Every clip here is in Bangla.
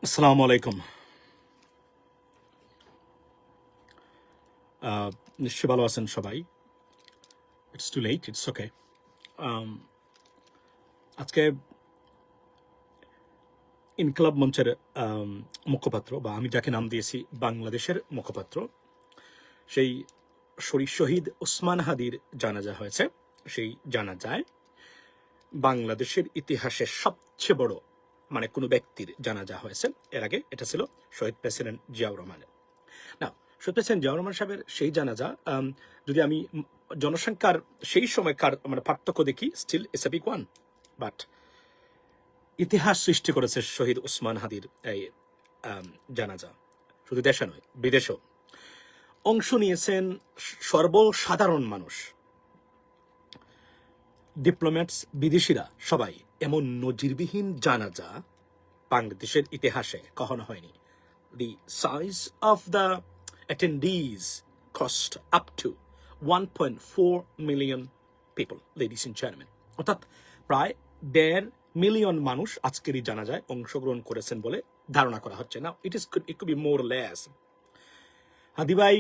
আসসালামু আলাইকুম। নিশ্চয়ই ভালো আছেন সবাই। It's too late, it's okay. আজকে ইনকলাব মঞ্চের মুখপাত্র, বা আমি যাকে নাম দিয়েছি বাংলাদেশের মুখপাত্র, সেই শহীদ ওসমান হাদির জানাজা হয়েছে। সেই জানাজায় বাংলাদেশের ইতিহাসের সবচেয়ে বড় কোনো ব্যক্তির জানাজা হয়েছে। এর আগে এটা ছিল শহীদ প্রেসিডেন্ট জিয়াউর রহমানের। না, শহীদ প্রেসিডেন্ট জিয়াউর রহমান সাহেবের সেই জানাজা, যদি আমি জনসংখ্যার সেই সময়কার পার্থক্য দেখি, still it's a big one, but ইতিহাস সৃষ্টি করেছে শহীদ ওসমান হাদির এই জানাজা। শুধু দেশে নয়, বিদেশেও অংশ নিয়েছেন সর্বসাধারণ মানুষ, ডিপ্লোম্যাটস, বিদেশিরা, সবাই। এমন নজিরবিহীন জানাজা বাংলাদেশের ইতিহাসে কখনো হয়নি। The size of the attendees crossed up to 1.4 million people, ladies and gentlemen. অর্থাৎ প্রায় 1.5 মিলিয়ন মানুষ আজকের এই জানাজায় অংশগ্রহণ করেছেন বলে ধারণা করা হচ্ছে। না, it could be more or less. হাদি ভাই,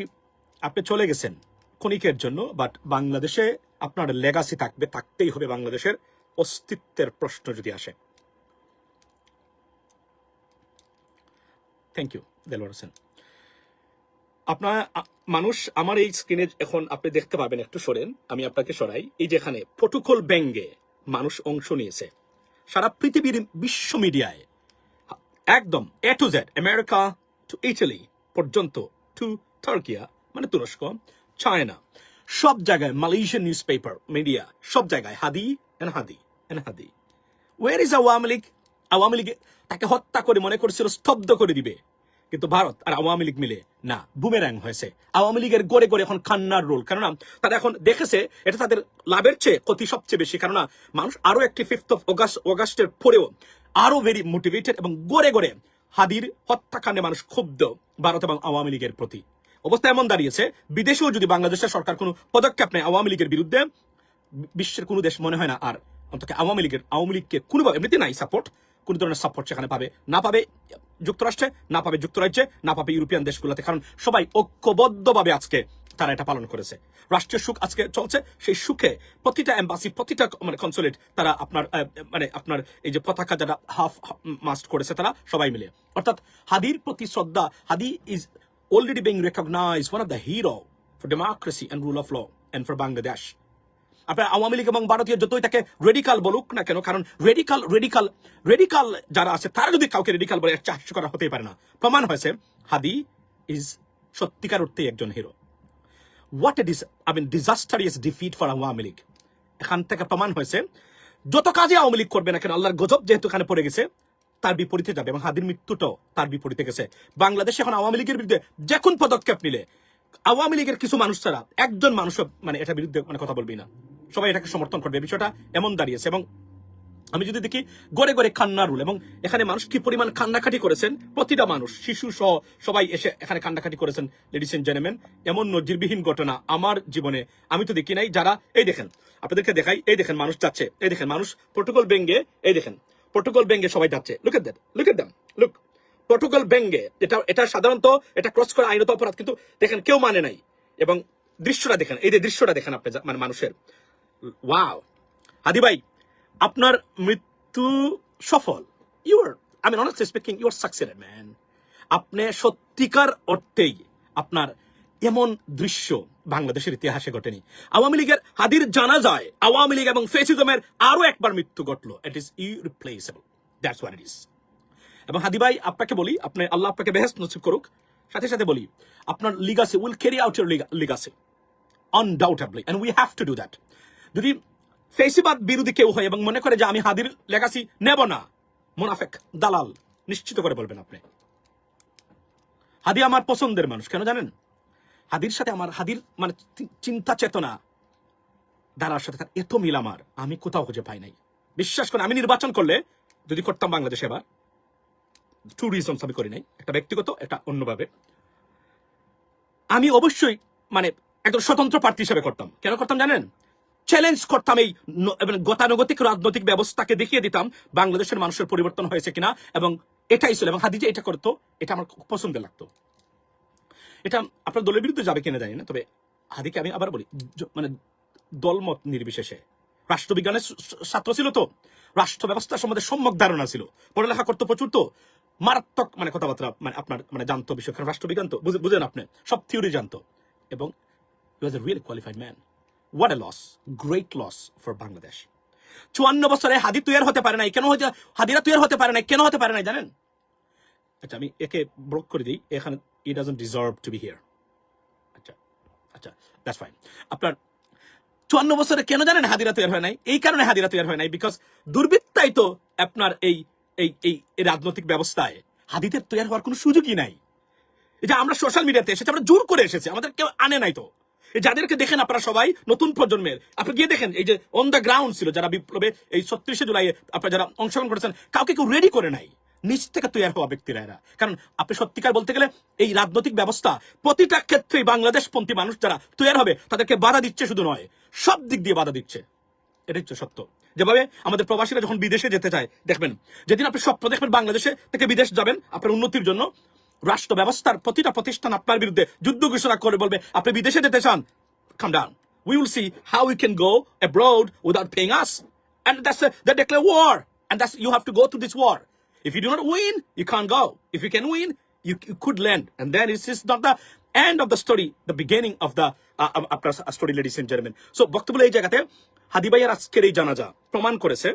আপনি চলে গেছেন ক্ষণিকের জন্য, বাট বাংলাদেশে আপনার লেগাসি থাকবে, থাকতেই হবে। বাংলাদেশের অস্তিত্বের প্রশ্ন যদি আসে। Thank you Delwar Hossain. আপনার মানুষ আমার এই স্ক্রিনে এখন আপনি দেখতে পাবেন, একটু সরেন, আমি আপনাকে সরাই। এই যেখানে প্রটোকল ব্যঙ্গে মানুষ অংশ নিয়েছে সারা পৃথিবীর বিশ্ব মিডিয়ায়, একদম A to Z, America to Italy পর্যন্ত, টু টার্কিয়া তুরস্ক, চায়না, সব জায়গায়, মালয়েশিয়ান নিউজ পেপার, মিডিয়া, সব জায়গায় Hadi and Hadi and Hadi. Where is Awami League? Awami League তাকে হত্যা করে মনে করছিল স্তব্ধ করে দিবে, কিন্তু ভারত আর আওয়ামী লীগ মিলে না, বুমেরাং হয়েছে। আওয়ামী লীগের গড়ে গড়ে এখন কান্নার রোল, কেননা তারা এখন দেখেছে এটা তাদের লাভের চেয়ে ক্ষতি সবচেয়ে বেশি। কেননা মানুষ আরো একটি 5th of অগাস্টের পরেও আরো ভেরি মোটিভেটেড, এবং গড়ে গড়ে হাদির হত্যাকাণ্ডে মানুষ ক্ষুব্ধ ভারত এবং আওয়ামী লীগের প্রতি। অবস্থা এমন দাঁড়িয়েছে, বিদেশেও যদি বাংলাদেশের সরকার কোনো পদক্ষেপ নেয় আওয়ামী লীগের বিরুদ্ধে, বিশ্বের কোনো দেশ মনে হয় না আর অন্তত আওয়ামী লীগকে কোনোভাবে, এমনিতে নাই সাপোর্ট, কোন ধরনের সাপোর্ট সেখানে পাবে না, পাবে যুক্তরাষ্ট্রে, না পাবে যুক্তরাজ্যে, না পাবে ইউরোপিয়ান দেশগুলোতে। কারণ সবাই ঐক্যবদ্ধভাবে আজকে তারা এটা পালন করেছে। রাষ্ট্রীয় সুখ আজকে চলছে, সেই সুখে প্রতিটা এম্বাসি, প্রতিটা কনসুলেট, তারা আপনার এই যে পতাকা যারা হাফ মাস্ট করেছে, তারা সবাই মিলে। অর্থাৎ হাদির প্রতি শ্রদ্ধা। হাদি is already being recognized one of the hero for democracy and rule of law and for Bangladesh. আপনার আওয়ামী লীগ এবং ভারতীয় যতই তাকে রেডিকাল বলুক না কেন, কারণ রেডিকাল যারা আছে তারা যদি কাউকে রেডিকাল বলে, চাষ করা হতেই পারে না। প্রমাণ হয়েছে হাদি ইজ সত্যিকার অর্থেই একজন hero. What it is disastrous defeat for Awami League. এখান থেকে প্রমাণ হয়েছে যত কাজে আওয়ামী লীগ করবে না কেন, আল্লাহর গজব যেহেতু এখানে পড়ে গেছে, তার বিপরীতে যাবে, এবং হাদির মৃত্যুটাও তার বিপরীতে গেছে। বাংলাদেশে এখন আওয়ামী লীগের বিরুদ্ধে যে কোন পদক্ষেপ নিলে আওয়ামী লীগের কিছু মানুষ ছাড়া একজন মানুষ এটার বিরুদ্ধে কথা বলবি না, সবাই এটাকে সমর্থন করবে। বিষয়টা এমন দাঁড়িয়েছে। এবং আমি যদি দেখি গড়ে গড়ে কান্নার রুল, এবং এখানে মানুষ কি পরিমাণ কান্নাকাটি করেছেন, প্রতিটা মানুষ, শিশু সহ সবাই এসে এখানে কান্নাকাটি করেছেন। লেডিস এন্ড জেন্টলম্যান, এমন নজিরবিহীন ঘটনা আমার জীবনে আমি তো দেখি নাই। যারা, এই দেখেন, আপনাদেরকে দেখাই, এই দেখেন মানুষ যাচ্ছে, এই দেখেন মানুষ প্রটোকল ব্যঙ্গে, এই দেখেন প্রটোকল ব্যঙ্গে সবাই যাচ্ছে। Look at them, look, protocol ব্যঙ্গে। এটা সাধারণত এটা ক্রস করা আইনত অপরাধ, কিন্তু দেখেন কেউ মানে নাই। এবং দৃশ্যটা দেখেন, এই যে দৃশ্যটা দেখেন আপনি, মানুষের, ওয়াও। হাদি ভাই, আপনার মৃত্যু সফল। honestly speaking, you are succeeded, man. আপনি সত্যিকার অর্থেই, আপনার এমন দৃশ্য বাংলাদেশের ইতিহাসে ঘটেনি। আওয়ামী লীগের হাদির জানা যায়, আওয়ামী লীগ এবং ফেসিজমের আরো একবার মৃত্যু ঘটলো। It is irreplaceable, that's what it is. এবং হাদি ভাই, আপনাকে বলি, আল্লাহ আপনাকে বেহেশত নসিব করুক। সাথে সাথে বলি, আপনার legacy will carry out your legacy undoubtedly, and we have to do that. যদি ফেসিবাদ বিরোধী কেউ হয় এবং মনে করে যে আমি হাদির লেগাসি নেব না, মুনাফেক, দালাল, নিশ্চিত করে বলবেন আপনি। হাদি আমার পছন্দের মানুষ, কেন জানেন? হাদির সাথে আমার, হাদির চিন্তা চেতনা দ্বারার সাথে তার এত মিল আমার আমি কোথাও খুঁজে পাই নাই। বিশ্বাস করেন, আমি নির্বাচন করলে যদি করতাম বাংলাদেশে এবার, 2 রিজনস আমি করি নাই, একটা ব্যক্তিগত, একটা অন্যভাবে। আমি অবশ্যই একজন স্বতন্ত্র প্রার্থী হিসেবে করতাম। কেন করতাম জানেন? চ্যালেঞ্জ করতাম এই গতানুগতিক রাজনৈতিক ব্যবস্থাকে, দেখিয়ে দিতাম বাংলাদেশের মানুষের পরিবর্তন হয়েছে কিনা, এবং এটাই ছিল, এবং হাদি যে এটা করতো এটা আমার খুব পছন্দের লাগতো। এটা আপনার দলের বিরুদ্ধে যাবে কিনা জানি না, তবে হাদিকে আমি আবার বলি মানে দলমত নির্বিশেষে রাষ্ট্রবিজ্ঞানের ছাত্র ছিল, তো রাষ্ট্র ব্যবস্থা সম্বন্ধে সম্যক ধারণা ছিল, পড়ালেখা করতো প্রচুর, তো মারাত্মক মানে কথাবার্তা মানে আপনার মানে জানতো বিষয়, কারণ রাষ্ট্রবিজ্ঞান তো বুঝেন আপনি, সব থিওরি জানতো, এবং he was a really qualified man. What a loss, great loss for Bangladesh. 54 বছরে হাদি তৈরি হতে পারে নাই, কেন হতে হাদিরা তৈরি হতে পারে নাই, কেন হতে পারে নাই জানেন? আচ্ছা আমি একে ব্লক করে দিই, এখানে he doesn't deserve to be here. আচ্ছা আচ্ছা, দ্যাটস ফাইন। আপনার 54 বছরে কেন জানেন হাদিরা তৈরি হয় নাই? এই কারণে হাদিরা তৈরি হয় নাই, বিকজ দুর্বৃত্তাই তো আপনার এই এই এই রাজনৈতিক ব্যবস্থায় হাদিদের তৈরি হওয়ার কোনো সুযোগই নাই। এই যে আমরা সোশ্যাল মিডিয়াতে এসেছি, আমরা জোর করে এসেছি, আমাদের কেউ আনে নাই। তো যাদেরকে দেখেন আপনারা সবাই নতুন প্রজন্মের, আপনি গিয়ে দেখেন এই যে অন দ্য গ্রাউন্ড ছিল যারা বিপ্লবে এই 36শে জুলাই আপনারা যারা অংশগ্রহণ করেছেন, কাউকে কেউ রেডি করে নাই, নিচ থেকে তৈরি হওয়া ব্যক্তিরা এরা। কারণ আপনি সত্যিকার বলতে গেলে এই রাজনৈতিক ব্যবস্থা প্রতিটা ক্ষেত্রেই বাংলাদেশপন্থী মানুষ যারা তৈরি হবে তাদেরকে বাধা দিচ্ছে, শুধু নয় সব দিক দিয়ে বাধা দিচ্ছে। এটা হচ্ছে সত্য। যেভাবে আমাদের প্রবাসীরা যখন বিদেশে যেতে চায়, দেখবেন যেদিন আপনি স্বপ্ন দেখবেন বাংলাদেশে থেকে বিদেশ যাবেন আপনার উন্নতির জন্য, রাষ্ট্র ব্যবস্থার প্রতিটা প্রতিষ্ঠান আপনার বিরুদ্ধে যুদ্ধ ঘোষণা করে বলবে আপনি বিদেশে যেতে চান, come down, we will see how we can go abroad without paying us, and they declare war, and that's you have to go to this war. If you do not win, you can't go. If you can win, you could land, and then it's just not the end of the story, the beginning of the story, ladies and gentlemen. So বক্তব্য এই জায়গাতে হাদি ভাইয়ের আজকের এই জানাজা প্রমাণ করেছে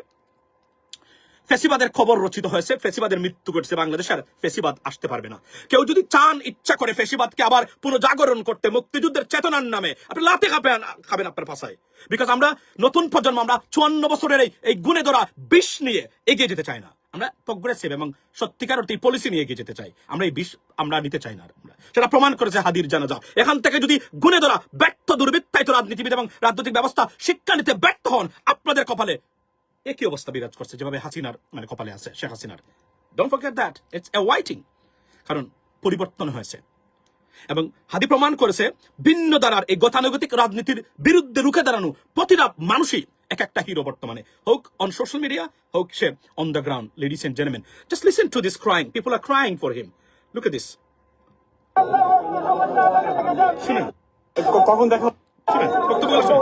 ফেসিবাদের খবর রচিত হয়েছে, ফেসিবাদের মৃত্যু ঘটেছে, বাংলাদেশ আর ফেসিবাদ আসতে পারবে না। কেউ যদি চান ইচ্ছা করে ফেসিবাদকে আবার পুনর্জাগরণ করতে, মুক্তিযুদ্ধের চেতনার নামে আপনি লাতে খাবেন আপনার পাশায়, বিকজ আমরা নতুন প্রজন্ম, আমরা 54 বছরের এই গুণে ধরা বিষ নিয়ে এগিয়ে যেতে চাই না। আমরা প্রগ্রেসিভ এবং সত্যিকার অর্থে পলিসি নিয়ে এগিয়ে যেতে চাই। আমরা এই বিষ আমরা নিতে চাই না। আমরা সেটা প্রমাণ করেছে হাদির জানাজা। এখান থেকে যদি গুণে ধরা ব্যর্থ দুর্বৃত্তায়িত রাজনীতিবিদ এবং রাজনৈতিক ব্যবস্থা শিক্ষা নিতে ব্যর্থ হন, আপনাদের কপালে একই অবস্থা বিরাজ করছে যেভাবে হাসিনার মানে কপালে আছে, শেখ হাসিনার। Don't forget that, it's a waiting, কারণ পরিবর্তন হয়েছে। এবং হাদি প্রমাণ করেছে ভিন্ন ধারার এই গতানুগতিক রাজনীতির বিরুদ্ধে রুখে দাঁড়ানো প্রতিটা মানুষই এক একটা হিরো বর্তমানে, হোক অন সোশ্যাল মিডিয়া, হোক সে on the ground. Ladies and gentleman, just listen to this crying, people are crying for him, look at this. শুনেন কখন দেখা, শুনেন বক্তব্য শুনেন।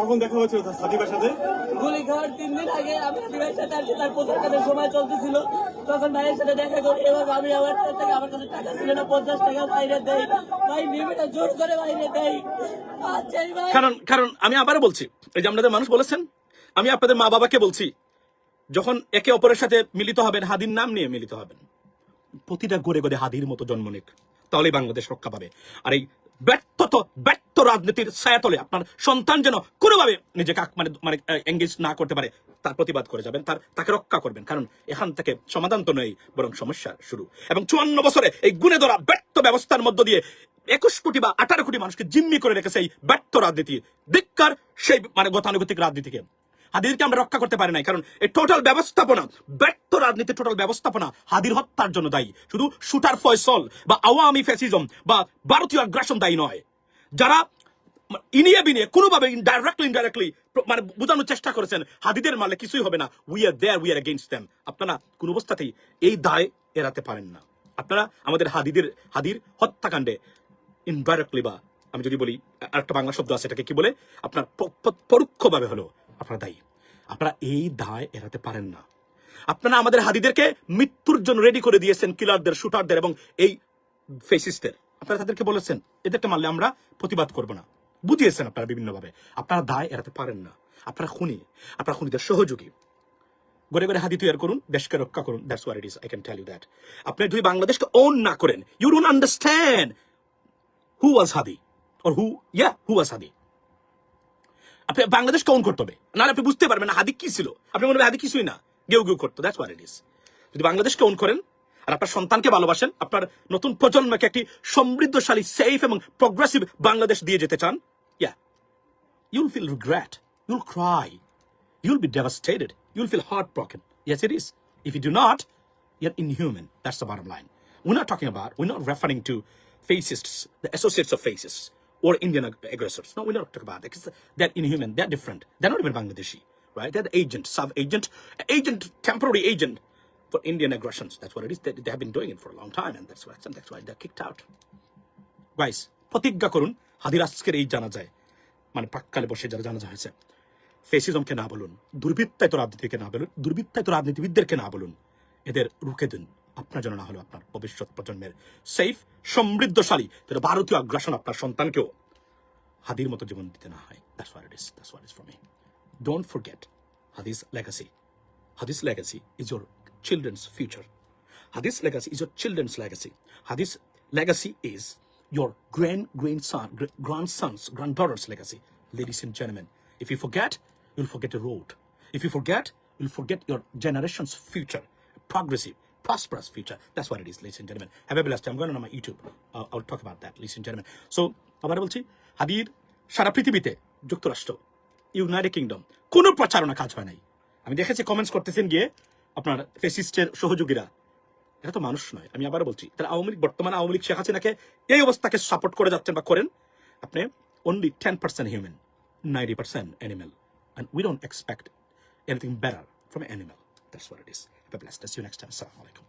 কখন দেখা হয়েছিল সাদিবার সাথে? গুলি খাওয়ার 3 দিন আগে আমি সাদিবার সাথে আসছি, তার পোশাক কাজের সময় চলতেছিল, তখন ভাইয়ের সাথে দেখা করি এবং আমি আমার থেকে আমার কাছে টাকা ছিল না, 50 টাকা বাইরে দেয়, ভাই নিবেটা জোর করে বাইরে দেয়। আচ্ছা ভাই, কারণ আমি আবারও বলছি, এই যে আপনাদের মানুষ বলেছেন, আমি আপনাদের মা বাবাকে বলছি, যখন একে অপরের সাথে মিলিত হবেন হাদির নাম নিয়ে মিলিত হবেন। প্রতিটা গড়ে গড়ে হাদির মতো জন্ম নিক, তাহলেই বাংলাদেশ রক্ষা পাবে। আর এই ব্যর্থ রাজনীতির ছায়াতলে আপনার সন্তান যেন কোনোভাবে নিজেকে মানে এঙ্গেজ না করতে পারে, তার প্রতিবাদ করে যাবেন, তাকে রক্ষা করবেন। কারণ এখান থেকে সমাধান তো নেই, বরং সমস্যার শুরু। এবং 54 বছরে এই গুণে ধরা ব্যর্থ ব্যবস্থার মধ্য দিয়ে 21 কোটি বা 18 কোটি মানুষকে জিম্মি করে রেখেছে এই ব্যর্থ রাজনীতি। ধিক্কার সেই মানে গতানুগতিক রাজনীতিকে। হাদিরকে আমরা রক্ষা করতে পারি নাই, কারণ এই টোটাল ব্যবস্থাপনা, ব্যর্থ রাজনীতি টোটাল ব্যবস্থাপনা হাদির হত্যার জন্য দায়ী। শুধু শুটার ফয়সল বা আওয়ামী ফ্যাসিজম বা ভারতীয় আগ্রাসন দায়ী নয়। যারা ইনিয়ে বিনিয়ে কোনোভাবে ইনডাইরেক্টলি মানে বোঝানোর চেষ্টা করেছেন হাদিদের মারলে কিছুই হবে না, we are there, we are against them, আপনারা কোন অবস্থাতেই এই দায় এড়াতে পারেন না। আপনারা আমাদের হাদির হত্যাকাণ্ডে ইনডাইরেক্টলি, বা আমি যদি বলি আরেকটা বাংলা শব্দ আছে, এটাকে কি বলে, আপনার পরোক্ষভাবে হলো আপনারা দায়ী। আপনারা এই দায় এড়াতে পারেন না। আপনারা আমাদের হাদিদেরকে মৃত্যুর জন্য রেডি করে দিয়েছেন, কিলারদের, শুটারদের এবং এই ফেসিস্টদের। আপনারা তাদেরকে বলেছেন এদেরকে মারলে আমরা প্রতিবাদ করব না, বুঝিয়েছেন আপনারা বিভিন্নভাবে। আপনারা দায় এড়াতে পারেন না। আপনারা খুনিদের সহযোগী। গড়ে গড়ে হাদি তৈরি করুন, দেশকে রক্ষা করুন। That's what it is, I can tell you that. আপনি যদি বাংলাদেশকে ওন না করেন, you don't understand who was Hadi, or who was Hadi. আপনি বাংলাদেশকে ওন করতে হবে, নাহলে আপনি বুঝতে পারবেন না হাদি কি ছিল। আপনি মনে হয় হাদি কিছুই না, গেউ করতো। That's what it is. যদি বাংলাদেশকে ওন করেন আর আপনার সন্তানকে ভালোবাসেন, আপনার নতুন প্রজন্মকে একটি সমৃদ্ধশালী, সেফ এবং প্রগ্রেসিভ বাংলাদেশ দিয়ে যেতে চান, you'll feel regret, you'll cry, you'll be devastated, you'll feel heartbroken. Yes, it is. If you do not, you're inhuman. That's the bottom line. We're not referring to fascists, the associates of fascists, or Indian aggressors. No, we're not talking about that. They're inhuman. They're different. They're not even Bangladeshi, right? They're the agent, sub-agent, temporary agent for Indian aggressions. That's what it is. They have been doing it for a long time, and that's why they're kicked out. Guys, প্রতিজ্ঞা করুন হাদির আজকের এই জানাজায়, মানে প্রাক্কালে বসে যারা জানাজা হয়েছে, ফেসিজমকে না বলুন, দুর্বৃত্তায়িত রাজনীতিকে না বলুন, দুর্বৃত্তায়িত রাজনীতিবিদদেরকে না বলুন, এদের রুখে দিন। আপনার জন্য না হলেও আপনার ভবিষ্যৎ প্রজন্মের সেফ, সমৃদ্ধশালী যেন ভারতীয় আগ্রাসন আপনার সন্তানকেও হাদির মতো জীবন দিতে না হয়। That's what it is. That's what it is for me. Don't forget Hadi's legacy. Hadi's legacy is your children's future. Hadi's legacy is your children's legacy. Hadi's legacy is your grandsons, granddaughters' legacy. Ladies and gentlemen, if you forget, you'll forget the road. If you forget, you'll forget your generation's future, progressive, prosperous future. That's what it is, ladies and gentlemen. Have a blessed day. I'm going on my YouTube. I'll talk about that, ladies and gentlemen. So, আবার বলছি, হাদির সারা পৃথিবীতে যুক্তরাষ্ট্র, ইউনাইটেড কিংডম কোনো প্রচারণা কাজ হয় নাই। আমি দেখেছি কমেন্টস করতেছেন গিয়ে আপনার ফেসিস্টের সহযোগীরা, এটা তো মানুষ নয়। আমি আবার বলছি, তারা আওয়ামী লীগ, বর্তমানে আওয়ামী লীগ শেখ হাসিনাকে এই অবস্থাকে সাপোর্ট করে যাচ্ছেন বা করেন, আপনি only 10% human, 90% animal, and we don't expect anything better from an animal. That's what it is. Have a blessed day. See you next time. Assalamu alaikum.